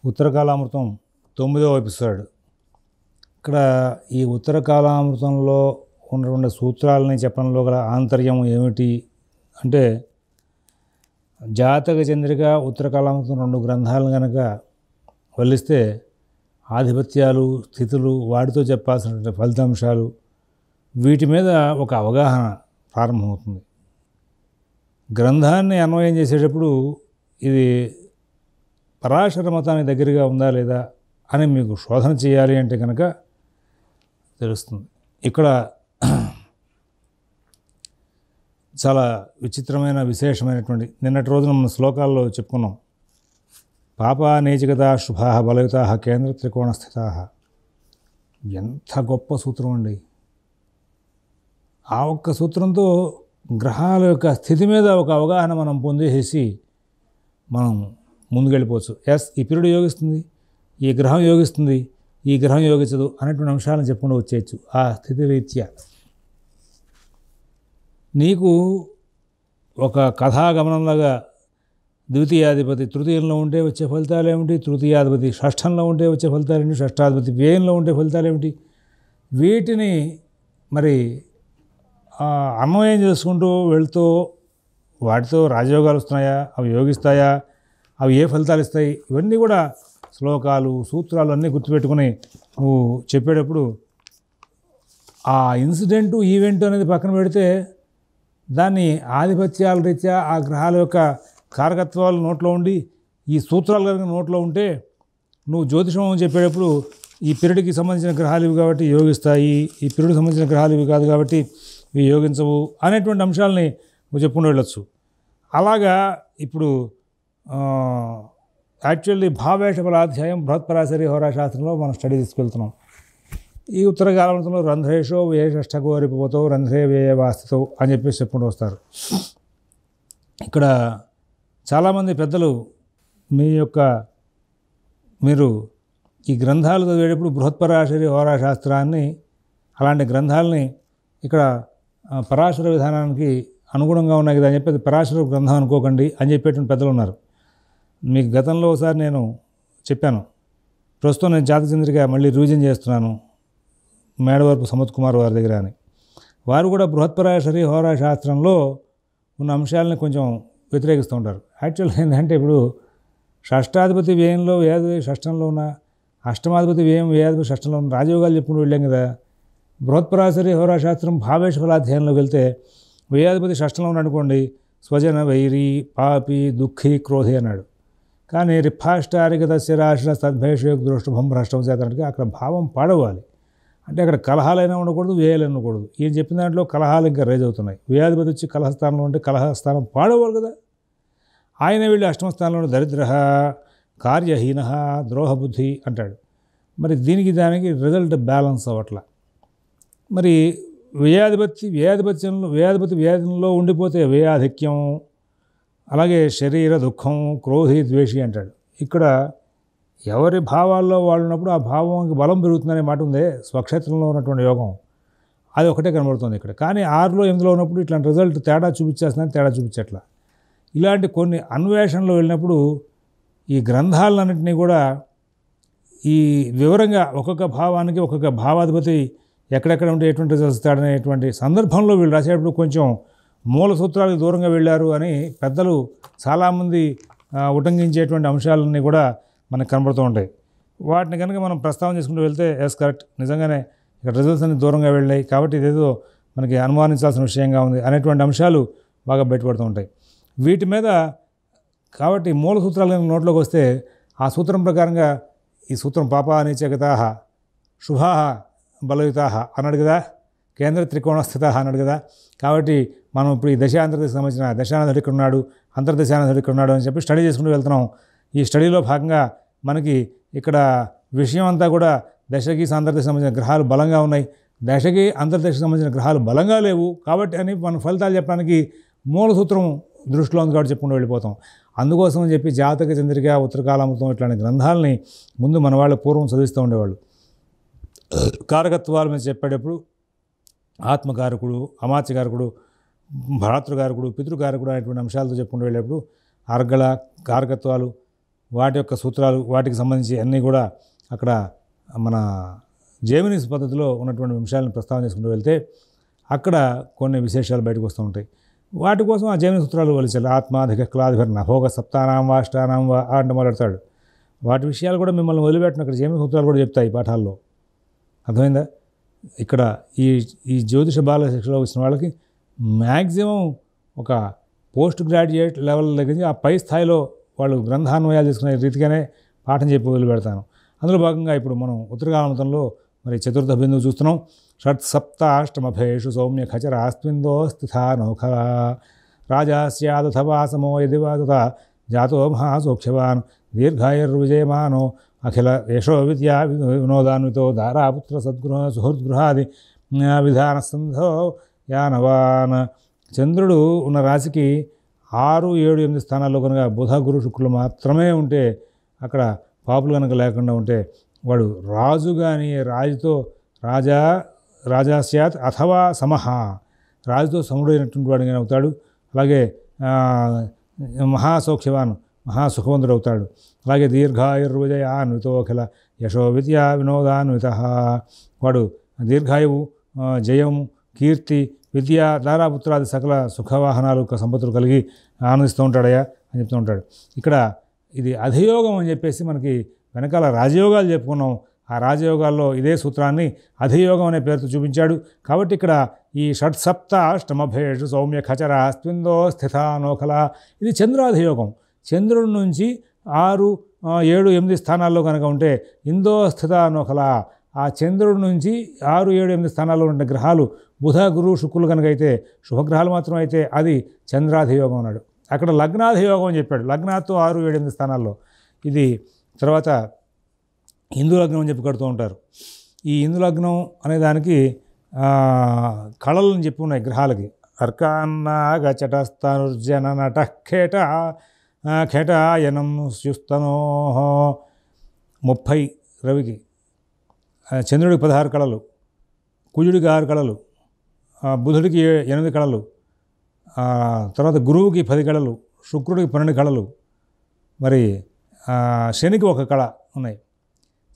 ఉత్తరకాలామృతం 9వ episode. ఇక్కడ ఈ ఉత్తరకాలామృతంలో ఉన్నటువంటి సూత్రాలని చెప్పడంలో గల ఆంతర్యం ఏమిటి అంటే, జాతక చంద్రిక ఉత్తరకాలామృతం 2 గ్రంథాలను కనుక వల్లిస్తే ఆధిపత్యాలు, స్థితులు, వాటితో చెప్పాల్సినటువంటి ఫలితాంశాలు, వీటి మీద ఒక అవగాహన ప్రారంభమవుతుంది. గ్రంథాన్ని అన్వయం చేసేటప్పుడు ఇది పరాశర మతానికి దగ్గరగా ఉందా లేదా అని మీకు శోధన చేయాలి అంటే కనుక తెలుస్తుంది. ఇక్కడ చాలా విచిత్రమైన విశేషమైనటువంటి నిన్నటి రోజున మన శ్లోకాల్లో చెప్పుకున్నాం. పాపా నీచికతా శుభా బలయుతా కేంద్ర త్రికోణ స్థితా. ఎంత గొప్ప సూత్రం అండి. ఆ ఒక్క సూత్రంతో గ్రహాల యొక్క స్థితి మీద ఒక అవగాహన మనం పొందేసి మనం ముందుకెళ్ళిపోవచ్చు. ఈ పీరియడ్ యోగిస్తుంది, ఈ గ్రహం యోగిస్తుంది, ఈ గ్రహం యోగించదు అనేటువంటి అంశాలను చెప్పుకుంటూ వచ్చేయచ్చు. ఆ స్థితి రీత్యా నీకు ఒక కథాగమనంలాగా ద్వితీయాధిపతి తృతీయంలో ఉంటే వచ్చే ఫలితాలు ఏమిటి, తృతీయాధిపతి షష్ఠంలో ఉంటే వచ్చే ఫలితాలు ఏమిటి, షష్ఠాధిపతి వ్యయంలో ఉంటే ఫలితాలు ఏమిటి, వీటిని మరి అన్వయం చేసుకుంటూ వెళ్తూ వాటితో రాజయోగాలు వస్తున్నాయా, అవి యోగిస్తాయా, అవి ఏ ఫలితాలు ఇస్తాయి, ఇవన్నీ కూడా శ్లోకాలు, సూత్రాలు అన్నీ గుర్తుపెట్టుకుని నువ్వు చెప్పేటప్పుడు ఆ ఇన్సిడెంటు, ఈవెంట్ అనేది పక్కన పెడితే దాన్ని ఆధిపత్యాల రీత్యా ఆ గ్రహాల యొక్క కారకత్వాలు నోట్లో ఉండి ఈ సూత్రాలు కనుక నోట్లో ఉంటే నువ్వు జ్యోతిషం చెప్పేటప్పుడు ఈ పీరియడ్కి సంబంధించిన గ్రహాలు ఇవి కాబట్టి యోగిస్తాయి, ఈ పీరియడ్కి సంబంధించిన గ్రహాలు ఇవి కాదు కాబట్టి ఇవి యోగించవు అనేటువంటి అంశాలని నువ్వు చెప్పుకుంటూ వెళ్ళొచ్చు. అలాగా ఇప్పుడు యాక్చువల్లీ భావేష ఫలాధ్యాయం బృహత్పరాశరి హోరాశాస్త్రంలో మనం స్టడీ తీసుకెళ్తున్నాం. ఈ ఉత్తరకాలామృతంలో రంధ్రేషో వ్యయషష్ఠకో రిపువతో రంధ్రే వ్యయవాస్థితో అని చెప్పేసి చెప్పుకుంటూ వస్తారు. ఇక్కడ చాలామంది పెద్దలు మీరు ఈ గ్రంథాలు చదివేటప్పుడు బృహత్పరాశరి హోరాశాస్త్రాన్ని, అలాంటి గ్రంథాలని ఇక్కడ పరాశర విధానానికి అనుగుణంగా ఉన్నాయి కదా అని చెప్పి అది పరాశర గ్రంథం అనుకోకండి అని చెప్పేటువంటి పెద్దలు ఉన్నారు. మీకు గతంలో ఒకసారి నేను చెప్పాను. ప్రస్తుతం నేను జాతక చంద్రిక మళ్ళీ రివిజన్ చేస్తున్నాను మేడవరపు సమత్ కుమార్ వారి దగ్గర అని. వారు కూడా బృహత్పరాశరి హోరాశాస్త్రంలో ఉన్న అంశాలని కొంచెం వ్యతిరేకిస్తూ ఉంటారు. యాక్చువల్గా ఏంటంటే ఇప్పుడు షష్టాధిపతి వ్యయంలో వ్యయాధిపతి షష్టంలో ఉన్న, అష్టమాధిపతి వ్యయం వ్యయాధిపతి షష్టంలో ఉన్న రాజయోగాలు చెప్పుకుంటూ వెళ్ళాం కదా. బృహత్పరాశరి హోరాశాస్త్రం భావేష ఫలాధ్యాయంలోకి వెళ్తే వ్యయాధిపతి షష్టంలో ఉన్నాడనుకోండి, స్వజన వైరి పాపి దుఃఖి క్రోధి అన్నాడు. కానీ రిఫాష్టారికతస్య రాశిన సద్భేషయోగ దృష్టభం భ్రష్టం చేతనట్టుగా అక్కడ భావం పాడవాలి. అంటే అక్కడ కలహాలైనా ఉండకూడదు, వ్యయాలైనా ఉండకూడదు. ఈయన చెప్పిన దాంట్లో కలహాలు ఇంకా రేజ్ అవుతున్నాయి. వ్యయాధిపతి వచ్చి కలహస్థానంలో ఉంటే కలహస్థానం పాడవాలి కదా. ఆయన వెళ్ళి అష్టమస్థానంలో దరిద్ర కార్యహీన ద్రోహబుద్ధి అంటాడు. మరి దీనికి దానికి రిజల్ట్ బ్యాలెన్స్ అవ్వట్ల. మరి వ్యయాధిపతి వ్యాధిలో ఉండిపోతే వ్యయాధిక్యం, అలాగే శరీర దుఃఖం, క్రోధి ద్వేషి అంటాడు. ఇక్కడ ఎవరి భావాల్లో వాళ్ళు ఉన్నప్పుడు ఆ భావానికి బలం పెరుగుతుందనే మాట ఉందే, స్వక్షేత్రంలో ఉన్నటువంటి యోగం అది ఒకటే కనబడుతుంది ఇక్కడ. కానీ 6లో 8లో ఉన్నప్పుడు ఇట్లాంటి రిజల్ట్ తేడా చూపించట్లా. ఇలాంటి కొన్ని అన్వేషణలో వెళ్ళినప్పుడు ఈ గ్రంథాలన్నింటినీ కూడా ఈ వివరంగా ఒక్కొక్క భావానికి ఒక్కొక్క భావాధిపతి ఎక్కడెక్కడ ఉంటే ఎటువంటి రిజల్ట్స్ ఇస్తాడనేటువంటి సందర్భంలో వీళ్ళు రాసేటప్పుడు కొంచెం మూల సూత్రాలకు దూరంగా వెళ్ళారు అని పెద్దలు చాలామంది ఉటంకించేటువంటి అంశాలన్నీ కూడా మనకు కనబడుతూ ఉంటాయి. వాటిని కనుక మనం ప్రస్తావన చేసుకుంటూ వెళ్తే కరెక్ట్, నిజంగానే ఇక్కడ రిజల్ట్స్ అన్ని దూరంగా వెళ్ళాయి కాబట్టి ఇదేదో మనకి అనుమానించాల్సిన విషయంగా ఉంది అనేటువంటి అంశాలు బాగా బయటపడుతూ ఉంటాయి. వీటి మీద కాబట్టి మూల సూత్రాలు కనుక నోట్లోకి వస్తే ఆ సూత్రం ప్రకారంగా ఈ సూత్రం పాపా నీచకతా శుభా బలయుతా అన్నాడు కదా, కేంద్ర త్రికోణ స్థిత అన్నాడు కదా. కాబట్టి మనం ఇప్పుడు ఈ దశాంతర్దశకు సంబంధించిన దశానాథుడు ఇక్కడ ఉన్నాడు, అంతర్దశానాథుడు ఇక్కడ ఉన్నాడు అని చెప్పి స్టడీ చేసుకుంటూ వెళ్తున్నాం. ఈ స్టడీలో భాగంగా మనకి ఇక్కడ విషయం అంతా కూడా దశకి అంతర్దశకు సంబంధించిన గ్రహాలు బలంగా ఉన్నాయి, దశకి అంతర్దశకు సంబంధించిన గ్రహాలు బలంగా లేవు కాబట్టి అని మన ఫలితాలు చెప్పడానికి మూల సూత్రం దృష్టిలో ఉంది కాబట్టి చెప్పుకుంటూ వెళ్ళిపోతాం. అందుకోసం అని చెప్పి జాతక చంద్రిక, ఉత్తరకాలామృతం ఇట్లాంటి గ్రంథాలని ముందు మన వాళ్ళు పూర్వం చదివిస్తూ ఉండేవాళ్ళు. కారకత్వాల మీద చెప్పేటప్పుడు ఆత్మకారకుడు, అమాత్యకారకుడు, భ్రాతృకారకుడు, పితృకారకుడు అనేటువంటి అంశాలతో చెప్పుకుంటూ వెళ్ళేటప్పుడు అర్గళ కారకత్వాలు, వాటి యొక్క సూత్రాలు, వాటికి సంబంధించి అన్నీ కూడా అక్కడ మన జైమినీస్ పద్ధతిలో ఉన్నటువంటి అంశాలను ప్రస్తావన చేసుకుంటూ వెళ్తే అక్కడ కొన్ని విశేషాలు బయటకు వస్తూ ఉంటాయి. వాటి కోసం ఆ జైమిని సూత్రాలు వలిచారు. ఆత్మాధిక క్లాధిభరణ భోగ సప్తానాం వా అష్టానాం వా అంటే మాట్లాడతాడు. వాటి విషయాలు కూడా మిమ్మల్ని వదిలిపెట్టిన అక్కడ జైమిని సూత్రాలు కూడా చెప్తాయి ఈ పాఠాల్లో. అర్థమైందా? ఇక్కడ ఈ జ్యోతిష బాల శిక్షలో వచ్చిన వాళ్ళకి మ్యాక్సిమం ఒక పోస్ట్ గ్రాడ్యుయేట్ లెవెల్ దగ్గర నుంచి ఆ పై స్థాయిలో వాళ్ళు గ్రంథాన్వయాలు చేసుకునే రీతిగానే పాఠం చెప్పి వదిలిపెడతాను. అందులో భాగంగా ఇప్పుడు మనం ఉత్తరకాలమతంలో మరి చతుర్థ బిందువు చూస్తున్నాం. షట్ సప్త అష్టమభేషు సౌమ్య ఖచర ఆస్మిందో స్థితా నౌఖ రాజాస్యాదథవాసమో యదివాదత జాతో మహాసౌఖ్యవాన్ దీర్ఘాయుర్విజయమానో అఖిల యశో విద్యా వినోదాన్వితో దారాపుత్ర సద్గృహ సుహృద్గృహాది విధాన సంధో యానవాన్. చంద్రుడు ఉన్న రాశికి 6, 7, 8 స్థానాల్లో కనుక బుధ గురు శుక్రులు మాత్రమే ఉంటే, అక్కడ పాపులు కనుక లేకుండా ఉంటే వాడు రాజు కానీ రాజుతో రాజా స్యాత్ అథవా సమహ రాజుతో సముడైనటువంటి వాడు కానీ అవుతాడు. అలాగే మహాసౌఖ్యవాన్ మహాసుఖవంతుడు అవుతాడు. అలాగే దీర్ఘాయుర్విజయాన్వితో అఖిల యశో విద్యా వినోదాన్విత వాడు దీర్ఘాయువు, జయం, కీర్తి, విద్య, దారాపుత్రాది సకల సుఖవాహనాలు సంపత్తులు కలిగి ఆనందిస్తూ ఉంటాడయ్యా అని చెప్తూ ఉంటాడు. ఇక్కడ ఇది అధియోగం అని చెప్పేసి మనకి వెనకాల రాజయోగాలు చెప్పుకున్నాం. ఆ రాజయోగాల్లో ఇదే సూత్రాన్ని అధియోగం అనే పేరుతో చూపించాడు. కాబట్టి ఇక్కడ ఈ షట్సప్త అష్టమభేషు సౌమ్య ఖచర స్విందో స్థితా నోఖల ఇది చంద్రాధియోగం. చంద్రుడి నుంచి 6, 7, 8 స్థానాల్లో కనుక ఉంటే ఇందో స్థిత నోఖల ఆ చంద్రుడి నుంచి 6, 7, 8 స్థానాల్లో ఉండే గ్రహాలు బుధ గురు శుక్రులు కనుక అయితే శుభగ్రహాలు మాత్రం అయితే అది చంద్రాధియోగం అన్నాడు. అక్కడ లగ్నాధియోగం అని చెప్పాడు. లగ్నాతో 6, 7, 8 స్థానాల్లో ఇది. తర్వాత హిందూ లగ్నం అని చెప్పి కడుతూ ఉంటారు. ఈ హిందూ లగ్నం అనే దానికి కళలను చెప్పి ఉన్నాయి గ్రహాలకి. అర్కాన్నాగ చటస్థనుర్జన నట ఖేట ఖేటాయనం స్యుస్తనో 30 రవికి, చంద్రుడికి 16 కళలు, కుజుడికి 6 కళలు, బుధుడికి 8 కళలు, తర్వాత గురువుకి 10 కళలు, శుక్రుడికి 12 కళలు, మరి శనికి 1 కళ ఉన్నాయి.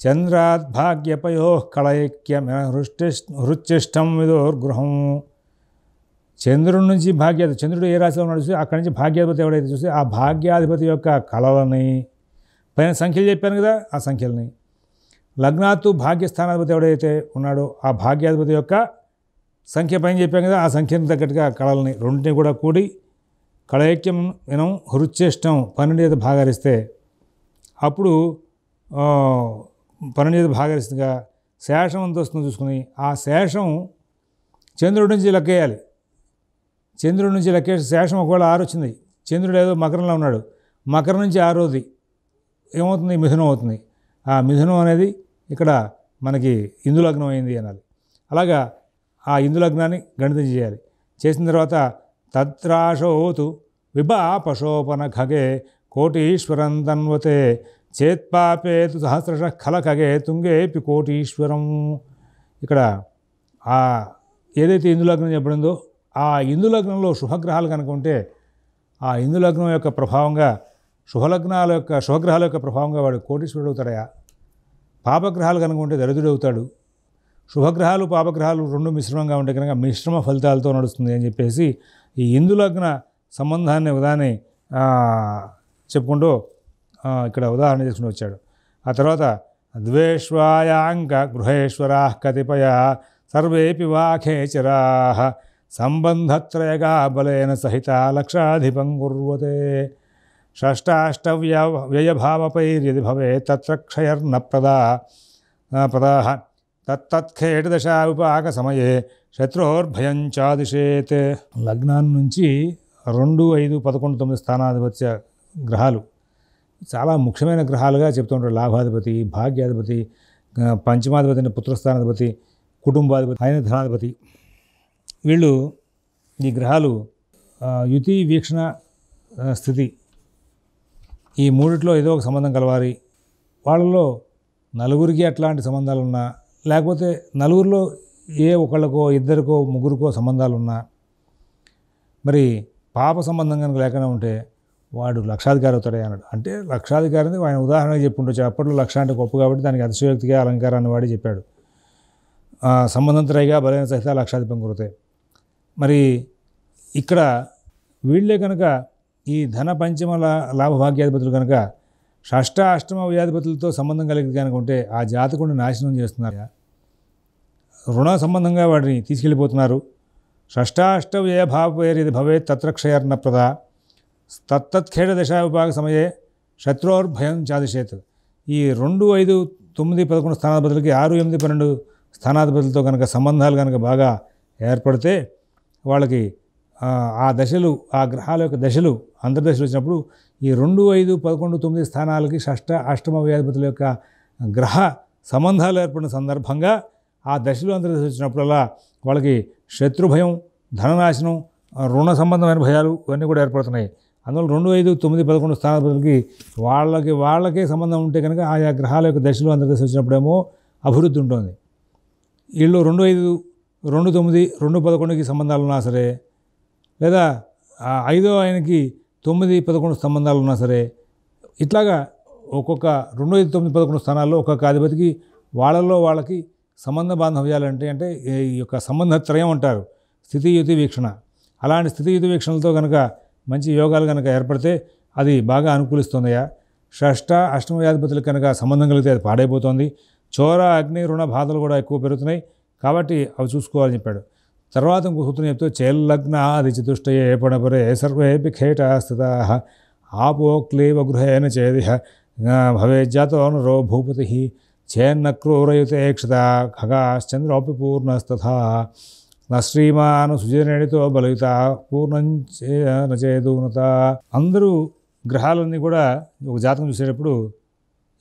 చంద్రాద్భాగ్యపయో కళైక్యం హృచ్చిష్టం విదోర్గృహం. చంద్రుడి నుంచి భాగ్యాధిపతి, చంద్రుడు ఏ రాశిలో ఉన్నాడు చూసి అక్కడి నుంచి భాగ్యాధిపతి ఎవడైతే చూసి ఆ భాగ్యాధిపతి యొక్క కళలని పైన సంఖ్యలు చెప్పాను కదా, ఆ సంఖ్యలని లగ్నాత్తు భాగ్యస్థానాధిపతి ఎవడైతే ఉన్నాడో ఆ భాగ్యాధిపతి యొక్క సంఖ్య పైన చెప్పాం కదా, ఆ సంఖ్యను తగ్గట్టుగా కళలని రెండింటిని కూడా కూడి కళైక్యం వినం హృచ్చిష్టం 12 భాగారిస్తే అప్పుడు 12 భాగారిస్తుందిగా శేషం ఎంత వస్తుందో చూసుకుని ఆ శేషం చంద్రుడి నుంచి లెక్కేయాలి. చంద్రుడి నుంచి లెక్కేసి శేషం ఒకవేళ 6 వచ్చింది, చంద్రుడు ఏదో మకరంలో ఉన్నాడు, మకరం నుంచి 6వది ఏమవుతుంది, మిథునం అవుతుంది. ఆ మిథునం అనేది ఇక్కడ మనకి ఇందు లగ్నం అయింది అనాలి. అలాగా ఆ ఇందు లగ్నాన్ని గణితం చేయాలి. చేసిన తర్వాత తత్రాశోతు విభాపశోపన ఖగే కోటీశ్వరం తన్వతే చేత్పాపేతు సహస్రశ ఖల ఖగే తుంగేపి కోటీశ్వరం. ఇక్కడ ఆ ఏదైతే ఇందు లగ్నం చెప్పడిందో ఆ ఇందు లగ్నంలో శుభగ్రహాలు కనుక ఉంటే ఆ ఇందు లగ్నం యొక్క ప్రభావంగా శుభగ్రహాల యొక్క ప్రభావంగా వాడు కోటీశ్వరుడు అవుతాడయా. పాపగ్రహాలు కనుక ఉంటే దరిద్రుడు అవుతాడు. శుభగ్రహాలు పాపగ్రహాలు 2 మిశ్రమంగా ఉంటే కనుక మిశ్రమ ఫలితాలతో నడుస్తుంది అని చెప్పేసి ఈ ఇందు లగ్న సంబంధాన్ని ఉదాహరణ చెప్పుకుంటూ ఇక్కడ ఉదాహరణ చేసుకుని వచ్చాడు. ఆ తర్వాత ద్వేష్వాయాంక గృహేశ్వరా కతిపయ సర్వేపి వాఖేచరా సంబంధత్రయగా బలేన సహిత లక్షాధిపం కుర్వతే షష్టాష్టవ్య వ్యయభావపైర్యది భవే తత్ర క్షయర్న ప్రదాహ తత్తత్ఖేటదశా విపాక సమయే శత్రోర్భయం చాదిశేత్. లగ్నాన్ని నుంచి 2, 5, 11, 9 స్థానాధిపత్య గ్రహాలు చాలా ముఖ్యమైన గ్రహాలుగా చెప్తూ ఉంటారు. లాభాధిపతి, భాగ్యాధిపతి, పంచమాధిపతి, పుత్రస్థానాధిపతి, కుటుంబాధిపతి, ఆయన ధనాధిపతి. వీళ్ళు ఈ గ్రహాలు యుతి, వీక్షణ, స్థితి ఈ మూడిట్లో ఏదో ఒక సంబంధం కలవాలి. వాళ్ళలో నలుగురికి అట్లాంటి సంబంధాలు ఉన్నా లేకపోతే నలుగురిలో ఏ ఒకళ్ళకో ఇద్దరికో ముగ్గురికో సంబంధాలు ఉన్నా మరి పాప సంబంధం కనుక లేకుండా ఉంటే వాడు లక్షాధికారి అవుతాడే అన్నాడు. అంటే లక్షాధికారి అనేది ఆయన ఉదాహరణగా చెప్పుండొచ్చు. అప్పట్లో లక్ష అంటే గొప్ప కాబట్టి దానికి అతిశయోక్తిగా అలంకారాన్ని వాడి చెప్పాడు. సంబంధంతరైగా బలైన సహిత లక్షాధిపం కురుతాయి. మరి ఇక్కడ వీళ్ళే కనుక ఈ ధన పంచమ లాభభాగ్యాధిపతులు కనుక షష్ట అష్టమ వ్యాధిపతులతో సంబంధం కలిగి కనుక ఉంటే ఆ జాతకుడిని నాశనం చేస్తున్నారు. రుణ సంబంధంగా వాడిని తీసుకెళ్ళిపోతున్నారు. షష్టాష్ట వ్యయ భావపేరిది భవేత్ తత్ర క్షయర్ణ ప్రద తత్తత్ఖేడ దశా విభాగ సమయే శత్రోర్భయం చాదిశేత్. ఈ 2, 5, 9, 11 స్థానాధిపతులకి 6, 8, 12 స్థానాధిపతులతో కనుక సంబంధాలు కనుక బాగా ఏర్పడితే వాళ్ళకి ఆ దశలు, ఆ గ్రహాల యొక్క దశలు అంతర్దశలు వచ్చినప్పుడు ఈ 2, 5, 11, 9 స్థానాలకి షష్ట అష్టమ వ్యాధిపతుల యొక్క గ్రహ సంబంధాలు ఏర్పడిన సందర్భంగా ఆ దశలు అంతర్దశ వచ్చినప్పుడల్లా వాళ్ళకి శత్రుభయం, ధననాశనం, రుణ సంబంధమైన భయాలు ఇవన్నీ కూడా ఏర్పడుతున్నాయి. అందువల్ల 2, 5, 9, 11 స్థానాధిపతులకి వాళ్ళకే సంబంధం ఉంటే కనుక ఆయా గ్రహాల యొక్క దశలు అంతర్దశ వచ్చినప్పుడేమో అభివృద్ధి ఉంటుంది. వీళ్ళు 2, 5, 2, 9, 2, 11కి సంబంధాలు ఉన్నా సరే, లేదా 5వ ఆయనకి 9, 11 సంబంధాలు ఉన్నా సరే, ఇట్లాగా ఒక్కొక్క 2, 5, 9, 11 స్థానాల్లో ఒక్కొక్క అధిపతికి వాళ్ళకి సంబంధ బాంధవ్యాలు అంటే ఈ యొక్క సంబంధత్రయం అంటారు, స్థితియుతి వీక్షణ. అలాంటి స్థితియుతి వీక్షణలతో కనుక మంచి యోగాలు కనుక ఏర్పడితే అది బాగా అనుకూలిస్తుందయ్యా. షష్ట అష్టమ వ్యాధిపతులకు కనుక సంబంధం కలిగితే అది పాడైపోతుంది. చోర, అగ్ని, రుణ బాధలు కూడా ఎక్కువ పెరుగుతున్నాయి కాబట్టి అవి చూసుకోవాలని చెప్పాడు. తర్వాత ఇంకో సూత్రం చెప్తూ చేల్లగ్న ఆది చతుష్టయే పణపరే సర్వేపి ఖేటాస్థితా ఆపోక్లీవ గృహేణ చేదిహ భవేజ్జాతో నరో భూపతి చేన్న క్రూరయుతే క్షత ఖగాశ్చంద్రోపి పూర్ణస్తథా న శ్రీమాను సుజనేడితో బలయుత పూర్ణంచేదూనత. అందరూ గ్రహాలన్నీ కూడా ఒక జాతకం చూసేటప్పుడు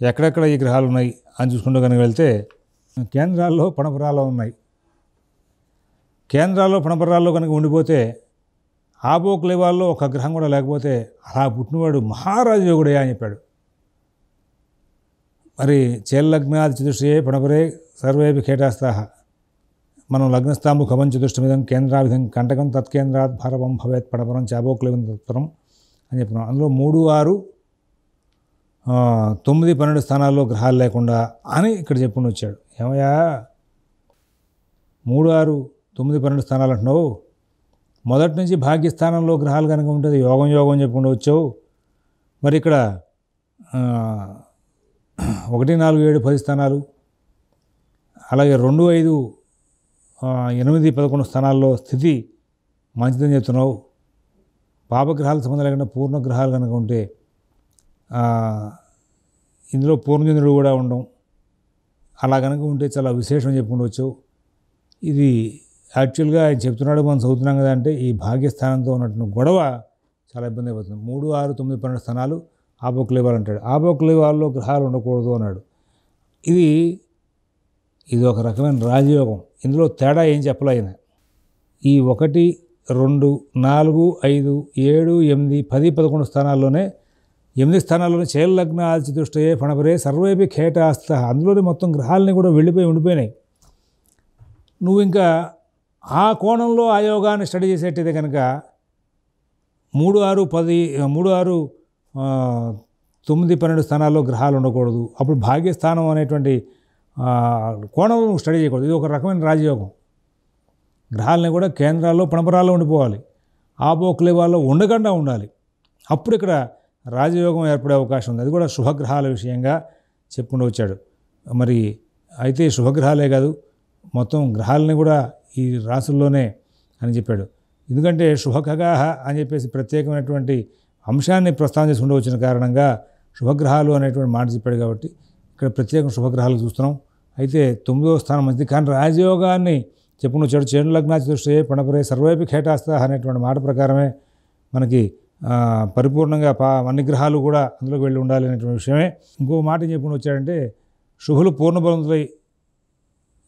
ఎక్కడెక్కడ ఈ గ్రహాలు ఉన్నాయి అని చూసుకుంటూ కనుక వెళ్తే కేంద్రాల్లో పణపరాల్లో ఉన్నాయి. కేంద్రాల్లో పణపరాల్లో కనుక ఉండిపోతే ఆపోక్లేవాల్లో ఒక గ్రహం కూడా లేకపోతే అలా పుట్టినవాడు మహారాజు యోగుడే అని చెప్పాడు. మరి చేల్లగ్నాది చతుష్టయే పణపరే సర్వేపి ఖేటాస్థాః. మనం లగ్నస్థాంబు ఖమం చతుష్టమిదం కేంద్రావిధం కంటకం తత్కేంద్రాత్ భారవం భవేత్ పణపరం చాపోక్లేవం తత్పరం అని చెప్పినాం. అందులో 3, 6, 9, 12 స్థానాల్లో గ్రహాలు లేకుండా అని ఇక్కడ చెప్పుకుని వచ్చాడు. ఏమయ్యా 3, 6, 9, 12 స్థానాలు అంటున్నావు, మొదటి నుంచి భాగ్యస్థానంలో గ్రహాలు కనుక ఉంటుంది యోగం చెప్పుకుంటూ వచ్చావు. మరి ఇక్కడ 1, 4, 7, 10 స్థానాలు, అలాగే 2, 5, 8, 11 స్థానాల్లో స్థితి మంచిదని చెప్తున్నావు. పాపగ్రహాలకు సంబంధం లేకుండా పూర్ణగ్రహాలు కనుక ఉంటే ఇందులో పూర్ణచంద్రుడు కూడా ఉండడం, అలా కనుక ఉంటే చాలా విశేషం చెప్పుకుంటూ వచ్చావు. ఇది యాక్చువల్గా ఆయన చెప్తున్నాడు, మనం చదువుతున్నాం కదా అంటే ఈ భాగ్యస్థానంతో ఉన్నట్టు గొడవ చాలా ఇబ్బంది అయిపోతుంది. 3, 6, 9, 12 స్థానాలు ఆపోక్లేవాలు అంటాడు. ఆపోక్లేవాల్లో గ్రహాలు ఉండకూడదు అన్నాడు. ఇది ఒక రకమైన రాజయోగం. ఇందులో తేడా ఏం చెప్పలేను. ఈ 1, 2, 4, 5, 7, 8, 10, 11 స్థానాల్లోనే 8 స్థానాల్లోనే చేల్లగ్న ఆది చతుష్టయే ఫణపరే సర్వేపి ఖేటాస్థ. అందులోనే మొత్తం గ్రహాలని కూడా ఉండిపోయినాయి. నువ్వు ఇంకా ఆ కోణంలో ఆ యోగాన్ని స్టడీ చేసేటైతే కనుక 3, 6, 9, 12 స్థానాల్లో గ్రహాలు ఉండకూడదు. అప్పుడు భాగ్యస్థానం అనేటువంటి కోణంలో నువ్వు స్టడీ చేయకూడదు. ఇది ఒక రకమైన రాజయోగం. గ్రహాలని కూడా కేంద్రాల్లో పణపరాల్లో ఉండిపోవాలి, ఆపోక్లేవాల్లో ఉండకుండా ఉండాలి. అప్పుడు ఇక్కడ రాజయోగం ఏర్పడే అవకాశం ఉంది. అది కూడా శుభగ్రహాల విషయంగా చెప్పుకుంటూ వచ్చాడు. మరి అయితే శుభగ్రహాలే కాదు, మొత్తం గ్రహాలని కూడా ఈ రాసుల్లోనే అని చెప్పాడు. ఎందుకంటే శుభఖగాహ అని చెప్పేసి ప్రత్యేకమైనటువంటి అంశాన్ని ప్రస్తావన చేసుకుంటూ వచ్చిన కారణంగా శుభగ్రహాలు అనేటువంటి మాట చెప్పాడు కాబట్టి ఇక్కడ ప్రత్యేకం శుభగ్రహాలు చూస్తున్నాం. అయితే 9వ స్థానం మంచిది, కానీ రాజయోగాన్ని చెప్పుకుని వచ్చాడు. చేల్లగ్నా చతుష్టయే పణపరే సర్వేపి ఖేటాస్థ అనేటువంటి మాట ప్రకారమే మనకి పరిపూర్ణంగా అన్ని గ్రహాలు కూడా అందులోకి వెళ్ళి ఉండాలి అనేటువంటి విషయమే. ఇంకో మాట చెప్పుకుని వచ్చాడంటే శుభులు పూర్ణబలంతులై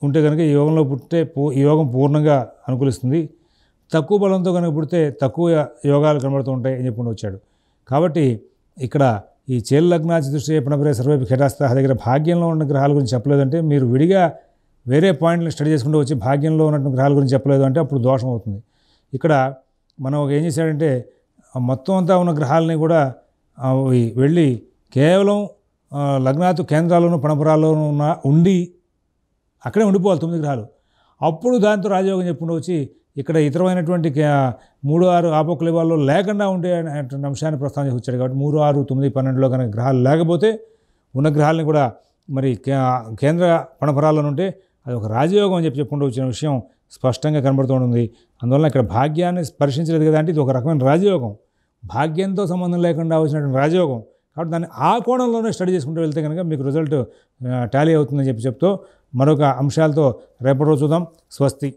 ఉంటే కనుక ఈ యోగంలో పుట్టే ఈ యోగం పూర్ణంగా అనుకూలిస్తుంది. తక్కువ బలంతో కనుక పుడితే తక్కువ యోగాలు కనబడుతూ ఉంటాయి అని చెప్పుకుంటూ వచ్చాడు. కాబట్టి ఇక్కడ ఈ చేల్లగ్నా చతుష్టయే పణపరే సర్వేపి ఖేటాస్థ దగ్గర భాగ్యంలో ఉన్న గ్రహాల గురించి చెప్పలేదంటే మీరు విడిగా వేరే పాయింట్ని స్టడీ చేసుకుంటూ వచ్చి భాగ్యంలో ఉన్నటువంటి గ్రహాల గురించి చెప్పలేదు అంటే అప్పుడు దోషం అవుతుంది. ఇక్కడ మనం ఏం చేశాడంటే మొత్తం అంతా ఉన్న గ్రహాలని కూడా అవి వెళ్ళి కేవలం లగ్నాతు కేంద్రాల్లోనూ పణపురాల్లోనూ ఉండి అక్కడే ఉండిపోవాలి 9 గ్రహాలు. అప్పుడు దాంతో రాజయోగం చెప్పుకుంటూ వచ్చి ఇక్కడ ఇతరమైనటువంటి 3, 6 ఆపోక్లివాల్లో లేకుండా ఉండే అనేటువంటి అంశాన్ని ప్రస్తావన చేసి వచ్చాడు. కాబట్టి 3, 6, 9, 12లో కనుక గ్రహాలు లేకపోతే ఉన్న గ్రహాలని కూడా మరి కేంద్ర పణపురాల్లో ఉంటే అది ఒక రాజయోగం అని చెప్పుకుంటూ వచ్చిన విషయం స్పష్టంగా కనబడుతూ ఉంటుంది. అందువల్ల ఇక్కడ భాగ్యాన్ని స్పర్శించలేదు కదా అంటే ఇది ఒక రకమైన రాజయోగం, భాగ్యంతో సంబంధం లేకుండా వచ్చినటువంటి రాజయోగం. కాబట్టి దాన్ని ఆ కోణంలోనే స్టడీ చేసుకుంటూ వెళ్తే కనుక మీకు రిజల్ట్ టాలీ అవుతుందని చెప్తూ మరొక అంశాలతో రేపటి రోజు చూద్దాం. స్వస్తి.